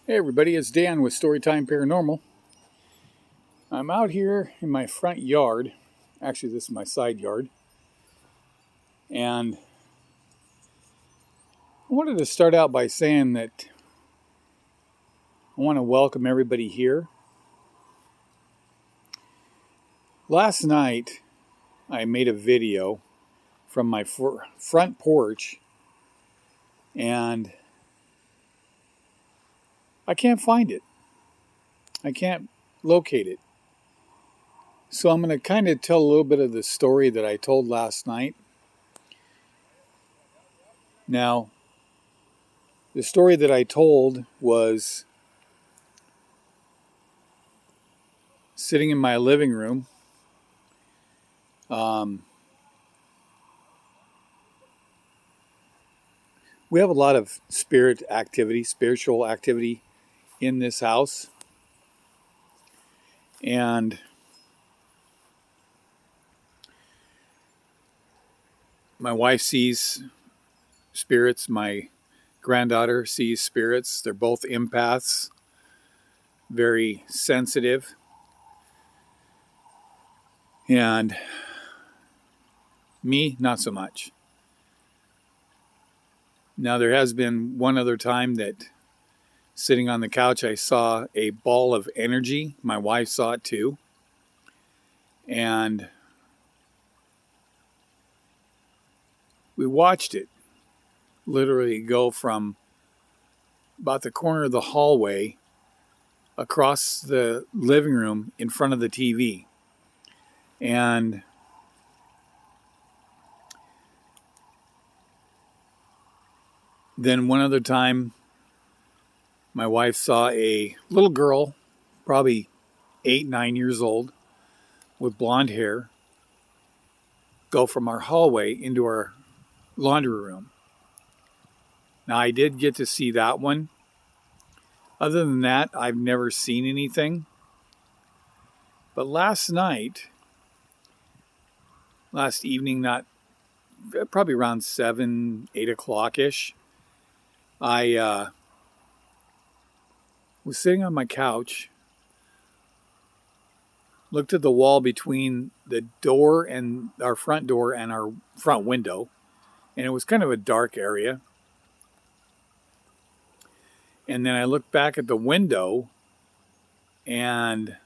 Hey everybody, it's Dan with Storytime Paranormal. I'm out here in my front yard. Actually, this is my side yard. And I wanted to start out by saying that I want to welcome everybody here. Last night, I made a video from my front porch, and I can't find it. I can't locate it. So I'm going to kind of tell a little bit of the story that I told last night. Now, the story that I told was sitting in my living room. We have a lot of spiritual activity in this house. And my wife sees spirits. My granddaughter sees spirits. They're both empaths, very sensitive. And me, not so much. Now, there has been one other time that sitting on the couch, I saw a ball of energy. My wife saw it too. And we watched it literally go from about the corner of the hallway across the living room in front of the TV. And then one other time, my wife saw a little girl, probably 8, 9 years old, with blonde hair, go from our hallway into our laundry room. Now, I did get to see that one. Other than that, I've never seen anything. But last evening, not probably around 7, 8 o'clock-ish, I was sitting on my couch, looked at the wall between the door and our front door and our front window, and it was kind of a dark area. And then I looked back at the window, and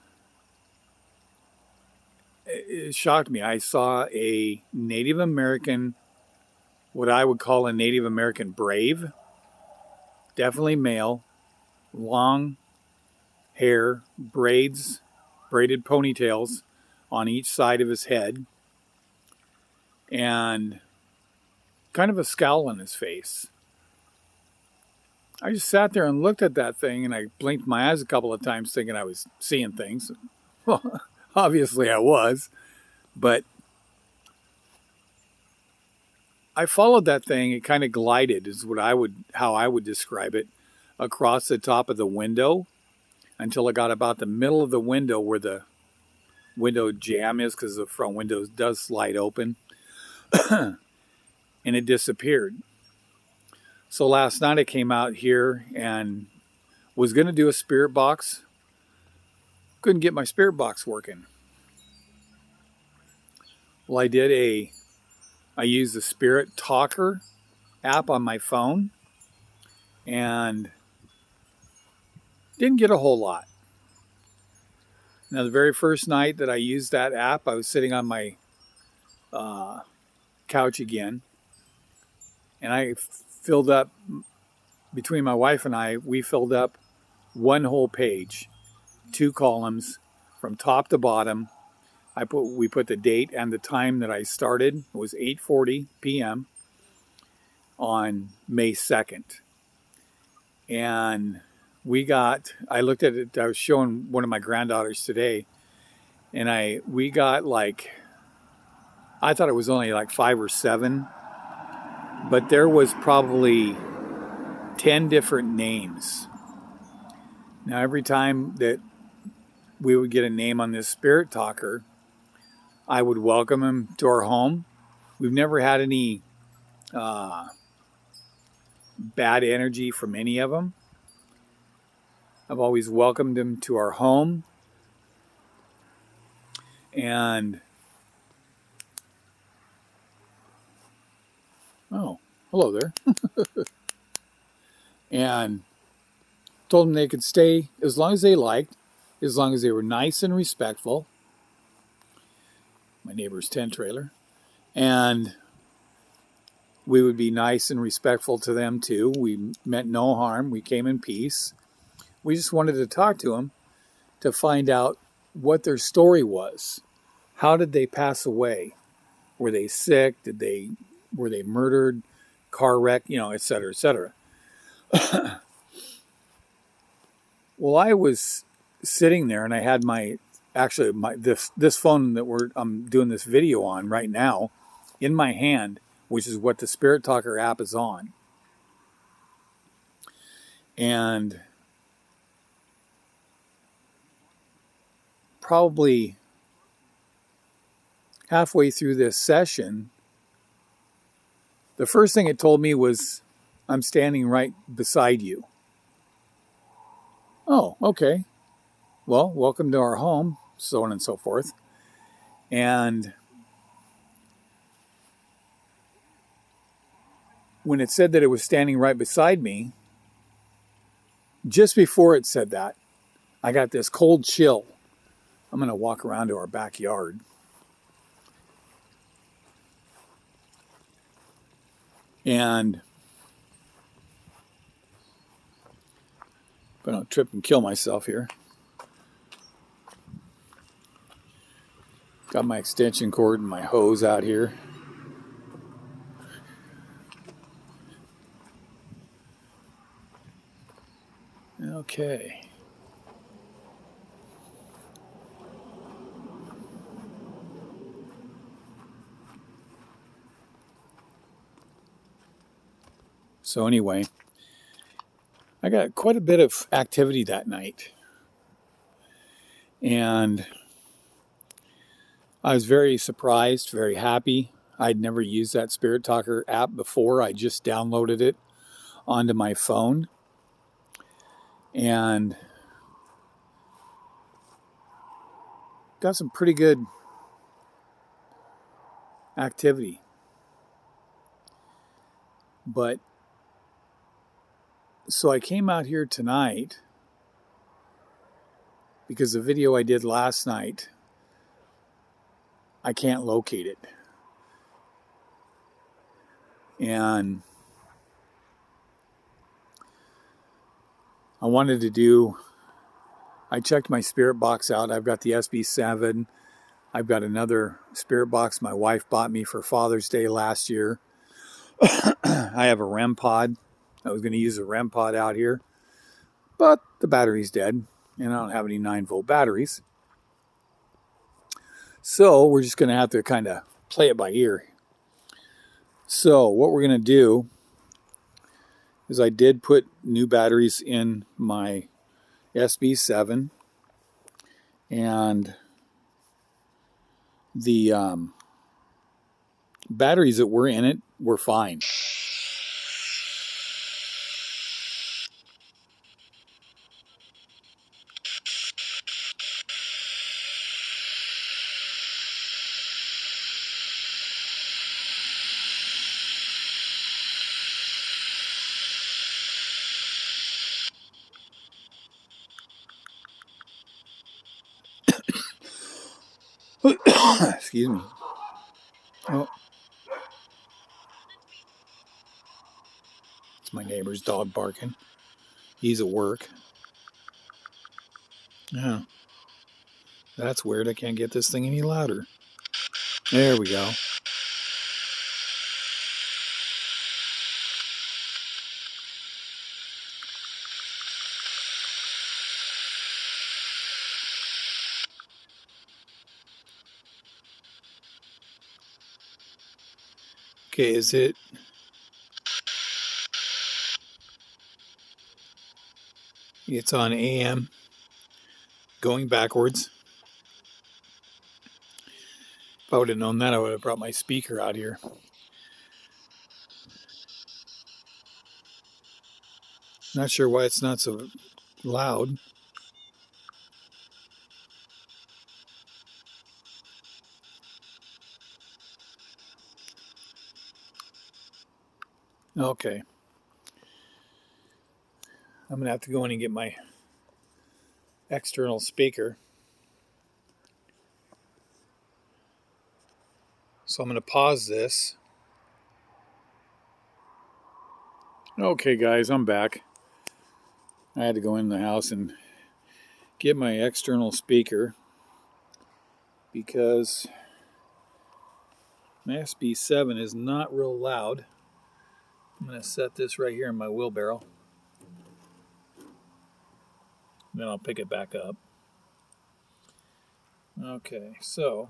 it shocked me. I saw a Native American, what I would call a Native American brave, definitely male, long hair, braided ponytails on each side of his head, and kind of a scowl on his face. I just sat there and looked at that thing, and I blinked my eyes a couple of times thinking I was seeing things. Well, obviously I was, but I followed that thing. It kind of glided, is how I would describe it, across the top of the window until it got about the middle of the window where the window jamb is, because the front window does slide open, and it disappeared. So last night I came out here and was going to do a spirit box. Couldn't get my spirit box working. Well, I used the Spirit Talker app on my phone and didn't get a whole lot. Now, the very first night that I used that app, I was sitting on my couch again, and I filled up, between my wife and I, we filled up one whole page, 2 columns from top to bottom. We put the date and the time that I started. It was 8:40 p.m. on May 2nd. And I looked at it, I was showing one of my granddaughters today, and we got I thought it was only like 5 or 7, but there was probably 10 different names. Now, every time that we would get a name on this Spirit Talker, I would welcome him to our home. We've never had any bad energy from any of them. I've always welcomed him to our home. And, oh, hello there. And told them they could stay as long as they liked, as long as they were nice and respectful. My neighbor's tent trailer. And we would be nice and respectful to them too. We meant no harm. We came in peace. We just wanted to talk to them to find out what their story was. How did they pass away? Were they sick? Were they murdered? Car wreck? Et cetera, et cetera. Well, I was sitting there and I had this phone that I'm doing this video on right now in my hand, which is what the Spirit Talker app is on. And probably halfway through this session, the first thing it told me was, I'm standing right beside you. Oh, okay. Well, welcome to our home, so on and so forth. And when it said that it was standing right beside me, just before it said that, I got this cold chill. I'm going to walk around to our backyard. And I don't trip and kill myself here. Got my extension cord and my hose out here. Okay. So anyway, I got quite a bit of activity that night. And I was very surprised, very happy. I'd never used that Spirit Talker app before. I just downloaded it onto my phone. And got some pretty good activity. But so I came out here tonight because the video I did last night, I can't locate it. And I checked my spirit box out. I've got the SB7. I've got another spirit box my wife bought me for Father's Day last year. I have a REM pod. I was going to use a REM pod out here, but the battery's dead, and I don't have any 9-volt batteries. So we're just going to have to kind of play it by ear. So what we're going to do is I did put new batteries in my SB7, and the batteries that were in it were fine. Excuse me. Oh, it's my neighbor's dog barking. He's at work. Yeah. That's weird. I can't get this thing any louder. There we go. Okay, is it? It's on AM. Going backwards. If I would have known that, I would have brought my speaker out here. Not sure why it's not so loud. Okay. I'm going to have to go in and get my external speaker. So I'm going to pause this. Okay, guys, I'm back. I had to go in the house and get my external speaker because my SB7 is not real loud. I'm going to set this right here in my wheelbarrow. Then I'll pick it back up. Okay, so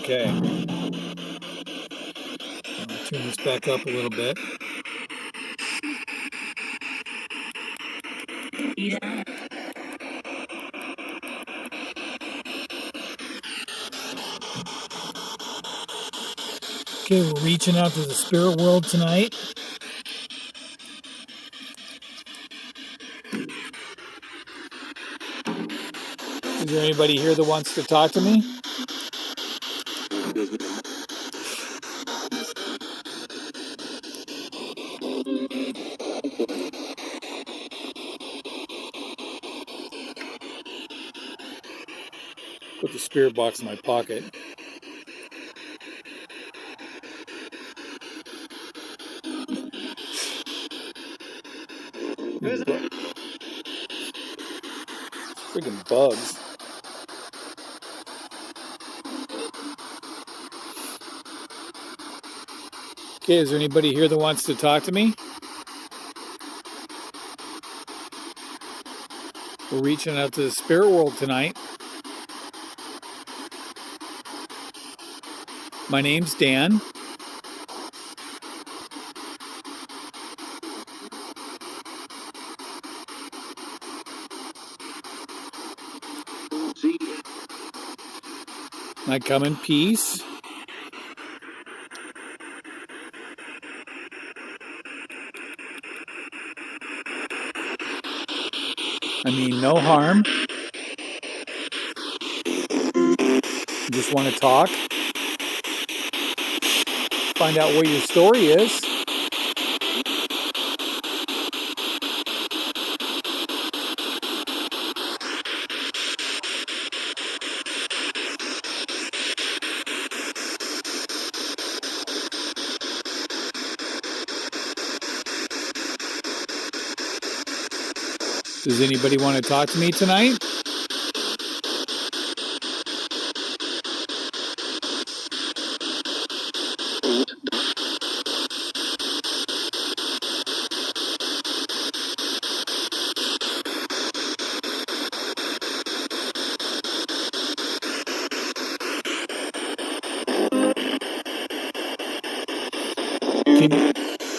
okay. I'll turn this back up a little bit. Okay, we're reaching out to the spirit world tonight. Is there anybody here that wants to talk to me? Put the spirit box in my pocket. Freaking bugs. Okay, is there anybody here that wants to talk to me? We're reaching out to the spirit world tonight. My name's Dan. I come in peace. I mean no harm. Just want to talk. Find out what your story is. Does anybody want to talk to me tonight?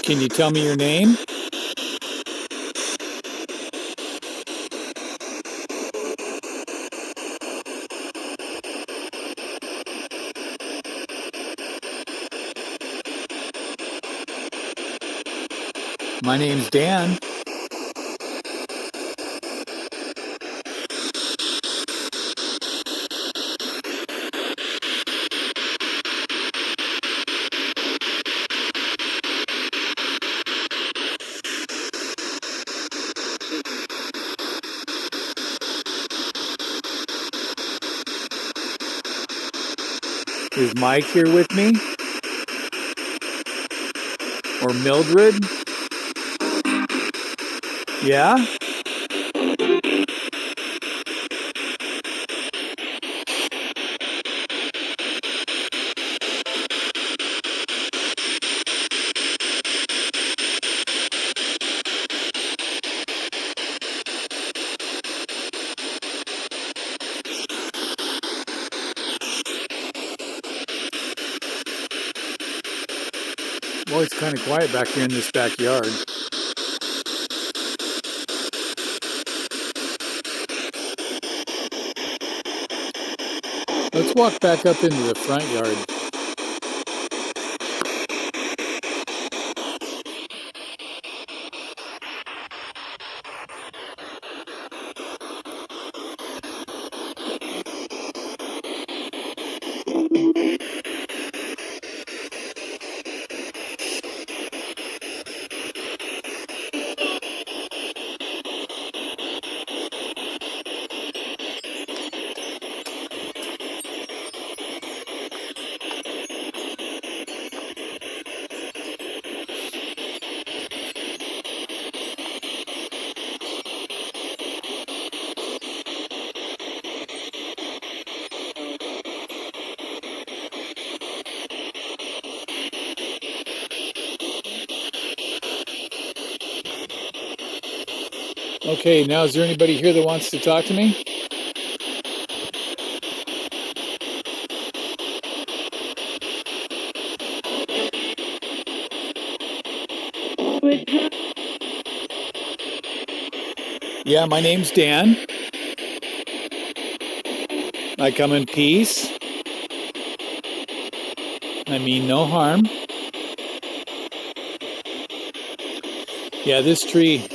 Can you tell me your name? My name's Dan. Is Mike here with me? Or Mildred? Yeah? Well, it's kind of quiet back here in this backyard. Let's walk back up into the front yard. Okay, now is there anybody here that wants to talk to me? Yeah, my name's Dan. I come in peace. I mean no harm. Yeah, this tree,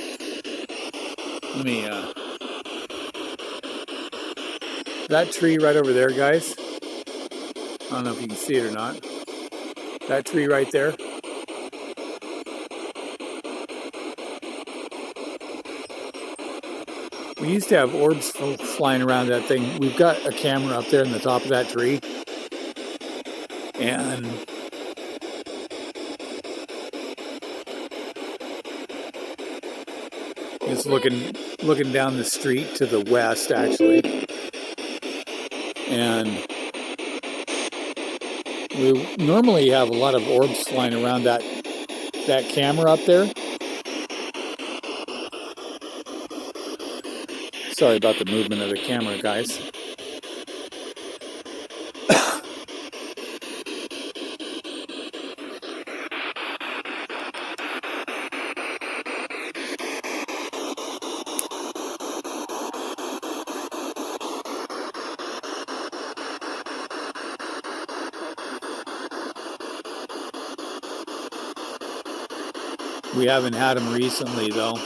let me, that tree right over there, guys. I don't know if you can see it or not. That tree right there. We used to have orbs flying around that thing. We've got a camera up there in the top of that tree. And it's looking down the street to the west, actually. And we normally have a lot of orbs flying around that camera up there. Sorry about the movement of the camera, guys. We haven't had them recently, though.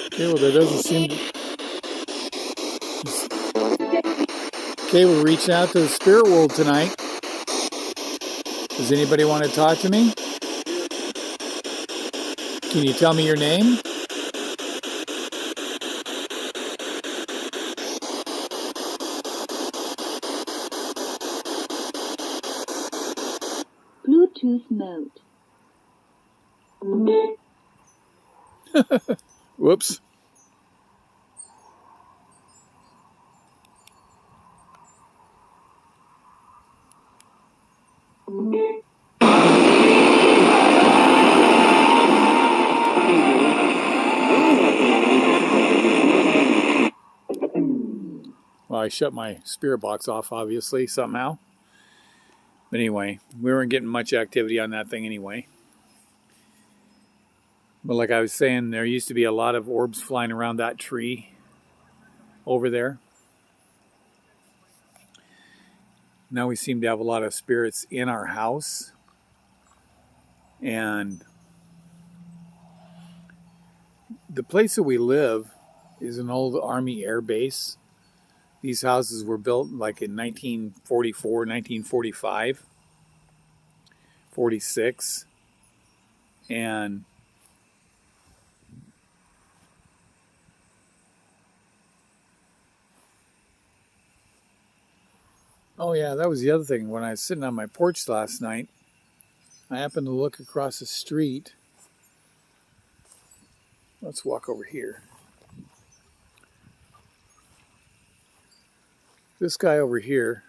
Okay, well, there doesn't seem to... Okay, we're reaching out to the spirit world tonight. Does anybody want to talk to me? Can you tell me your name? Bluetooth mode. Whoops. Well, I shut my spirit box off, obviously, somehow. But anyway, we weren't getting much activity on that thing anyway. But like I was saying, there used to be a lot of orbs flying around that tree over there. Now we seem to have a lot of spirits in our house. And the place that we live is an old Army air base. These houses were built like in 1944, 1945, 46. And oh yeah, that was the other thing. When I was sitting on my porch last night, I happened to look across the street. Let's walk over here. This guy over here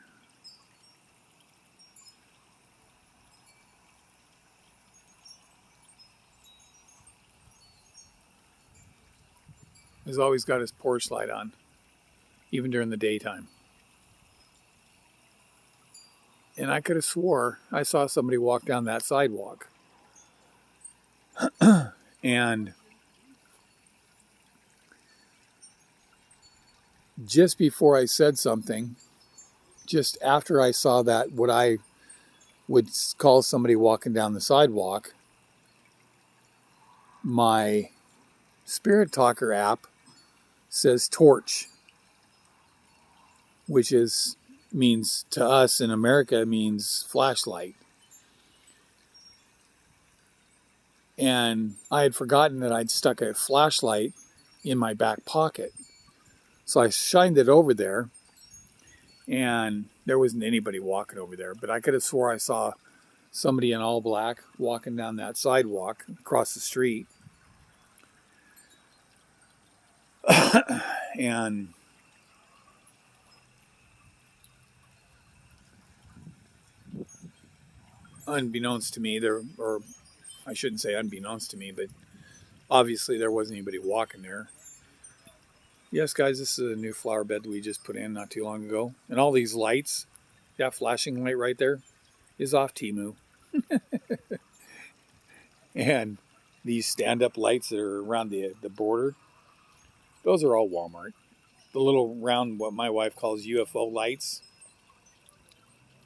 has always got his porch light on, even during the daytime. And I could have swore I saw somebody walk down that sidewalk. And just before I said something, just after I saw that, what I would call somebody walking down the sidewalk, my Spirit Talker app says torch, which means to us in America means flashlight. And I had forgotten that I'd stuck a flashlight in my back pocket. So I shined it over there, and there wasn't anybody walking over there, but I could have swore I saw somebody in all black walking down that sidewalk across the street. And unbeknownst to me, or I shouldn't say unbeknownst to me, but obviously there wasn't anybody walking there. Yes, guys, this is a new flower bed we just put in not too long ago. And all these lights, that flashing light right there, is off Temu. And these stand-up lights that are around the border, those are all Walmart. The little round, what my wife calls UFO lights,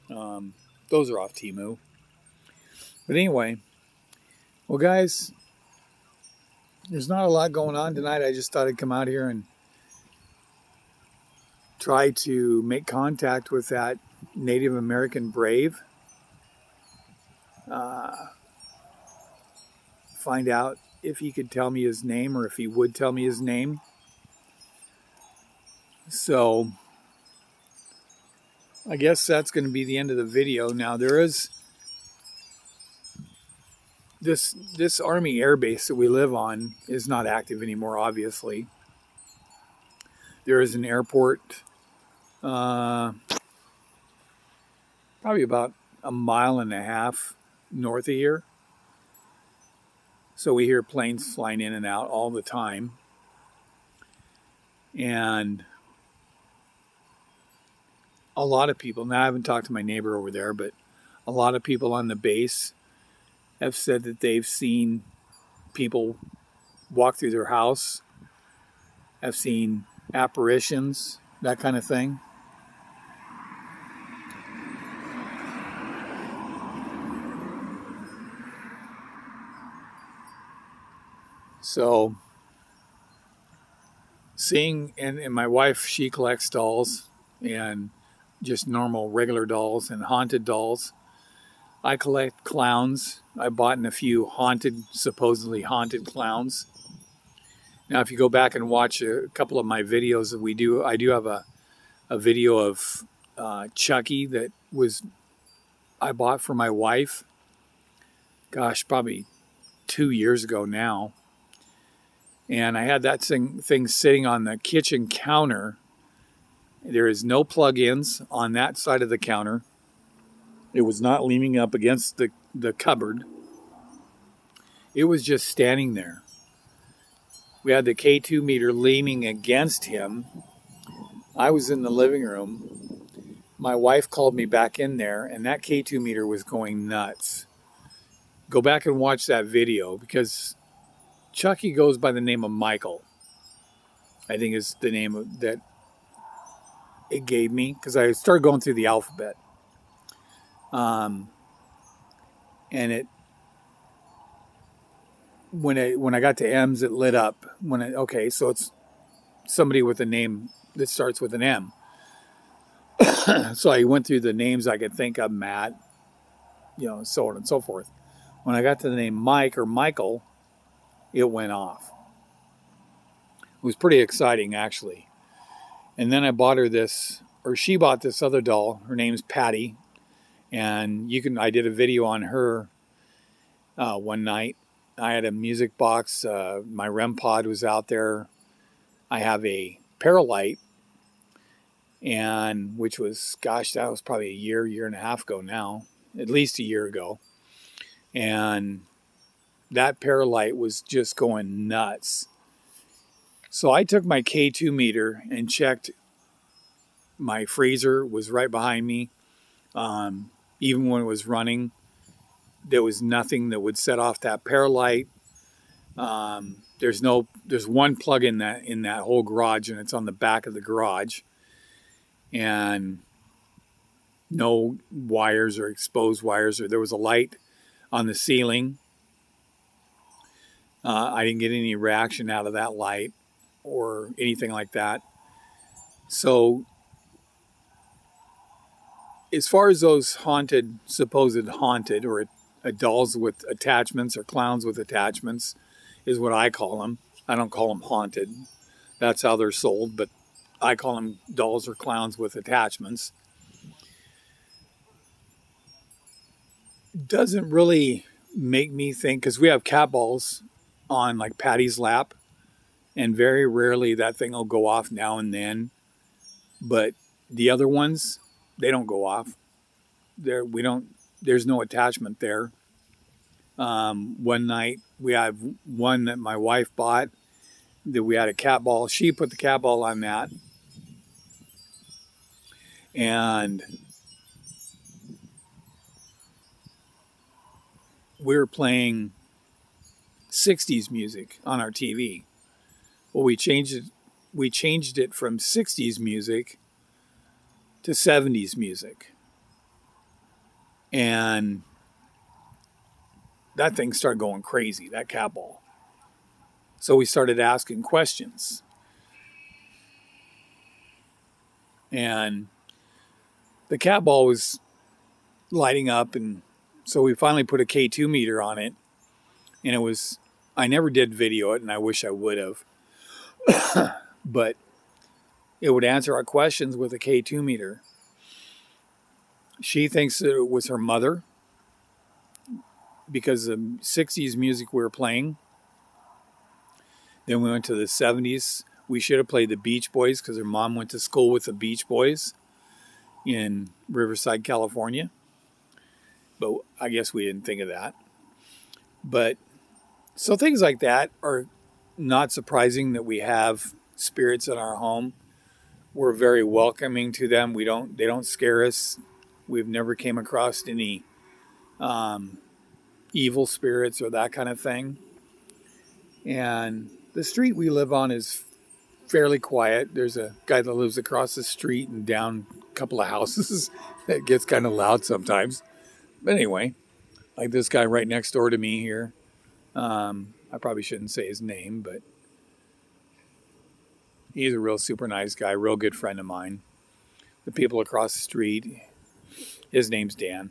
those are off Temu. But anyway, well, guys, there's not a lot going on tonight. I just thought I'd come out here and try to make contact with that Native American brave. Find out if he could tell me his name, or if he would tell me his name. So I guess that's going to be the end of the video. Now there is this Army air base that we live on is not active anymore, obviously. There is an airport probably about a mile and a half north of here. So we hear planes flying in and out all the time. And a lot of people, now I haven't talked to my neighbor over there, but a lot of people on the base have said that they've seen people walk through their house, have seen apparitions, that kind of thing. So seeing, and my wife, she collects dolls, and just normal regular dolls and haunted dolls. I collect clowns. I bought in a few supposedly haunted clowns. Now, if you go back and watch a couple of my videos that we do, I do have a video of Chucky that I bought for my wife. Gosh, probably 2 years ago now. And I had that thing sitting on the kitchen counter. There is no plug-ins on that side of the counter. It was not leaning up against the cupboard. It was just standing there. We had the K2 meter leaning against him. I was in the living room. My wife called me back in there, and that K2 meter was going nuts. Go back and watch that video, because Chucky goes by the name of Michael. I think is the name that it gave me, because I started going through the alphabet. Um, and it when I got to M's, it lit up. Okay, so it's somebody with a name that starts with an M. So I went through the names I could think of, Matt, so on and so forth. When I got to the name Mike or Michael, it went off. It was pretty exciting, actually. And then I bought her this, or she bought this other doll. Her name's Patty, and I did a video on her one night. I had a music box. My REM pod was out there. I have a Paralight, and which was, gosh, that was probably a year and a half ago now, at least a year ago. And that Paralight was just going nuts. So I took my K2 meter and checked. My freezer was right behind me. Even when it was running, there was nothing that would set off that Paralight. There's one plug in that whole garage, and it's on the back of the garage, and no wires or exposed wires. Or there was a light on the ceiling. I didn't get any reaction out of that light or anything like that. So as far as those supposed haunted, or dolls with attachments or clowns with attachments, is what I call them. I don't call them haunted. That's how they're sold, but I call them dolls or clowns with attachments. Doesn't really make me think, because we have cat balls on like Patty's lap, and very rarely that thing will go off now and then. But the other ones, they don't go off. There's no attachment there. One night we have one that my wife bought, that we had a cat ball. She put the cat ball on that, and we were playing 60s music on our TV. Well, we changed it from 60s music to 70s music. And that thing started going crazy, that cat ball. So we started asking questions. And the cat ball was lighting up, and so we finally put a K2 meter on it. And I never did video it, and I wish I would have. But it would answer our questions with a K2 meter. She thinks that it was her mother, because the 60s music we were playing. Then we went to the 70s. We should have played the Beach Boys, because her mom went to school with the Beach Boys in Riverside, California. But I guess we didn't think of that. But so things like that are not surprising, that we have spirits in our home. We're very welcoming to them. They don't scare us. We've never came across any evil spirits or that kind of thing. And the street we live on is fairly quiet. There's a guy that lives across the street and down a couple of houses. That gets kind of loud sometimes. But anyway, like this guy right next door to me here. I probably shouldn't say his name, but he's a real super nice guy, real good friend of mine. The people across the street, his name's Dan.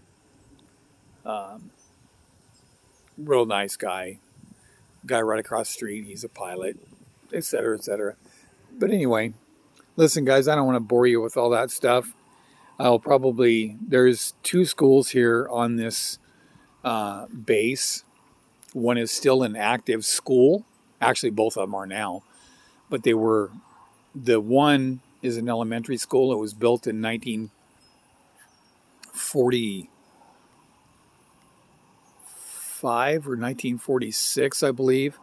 Real nice guy. Guy right across the street, he's a pilot, etc., etc. But anyway, listen, guys, I don't want to bore you with all that stuff. There's 2 schools here on this base. One is still an active school. Actually, both of them are now. But the one is an elementary school. It was built in 1945 or 1946, I believe,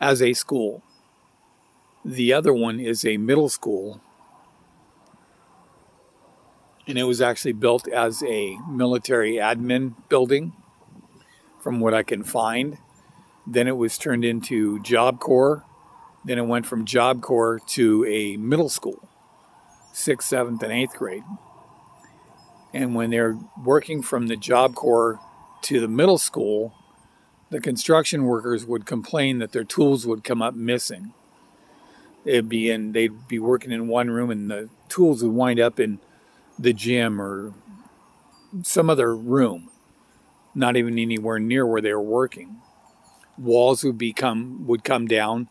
as a school. The other one is a middle school, and it was actually built as a military admin building, from what I can find. Then it was turned into Job Corps. Then it went from Job Corps to a middle school, 6th, 7th, and 8th grade. And when they're working from the Job Corps to the middle school, the construction workers would complain that their tools would come up missing. They'd be working in one room and the tools would wind up in the gym or some other room, not even anywhere near where they were working. Walls would come down.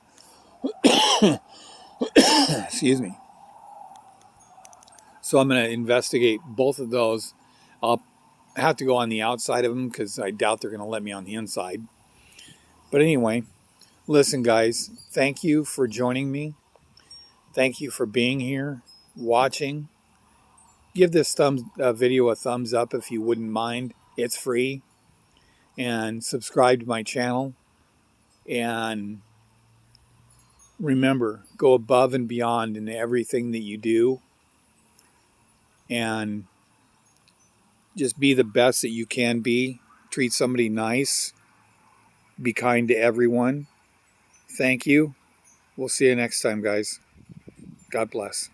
Excuse me. So I'm going to investigate both of those. I'll have to go on the outside of them because I doubt they're going to let me on the inside. But anyway, listen, guys, thank you for joining me. Thank you for being here, watching. Give this video a thumbs up if you wouldn't mind. It's free. And subscribe to my channel. And remember, go above and beyond in everything that you do. And just be the best that you can be. Treat somebody nice. Be kind to everyone. Thank you. We'll see you next time, guys. God bless.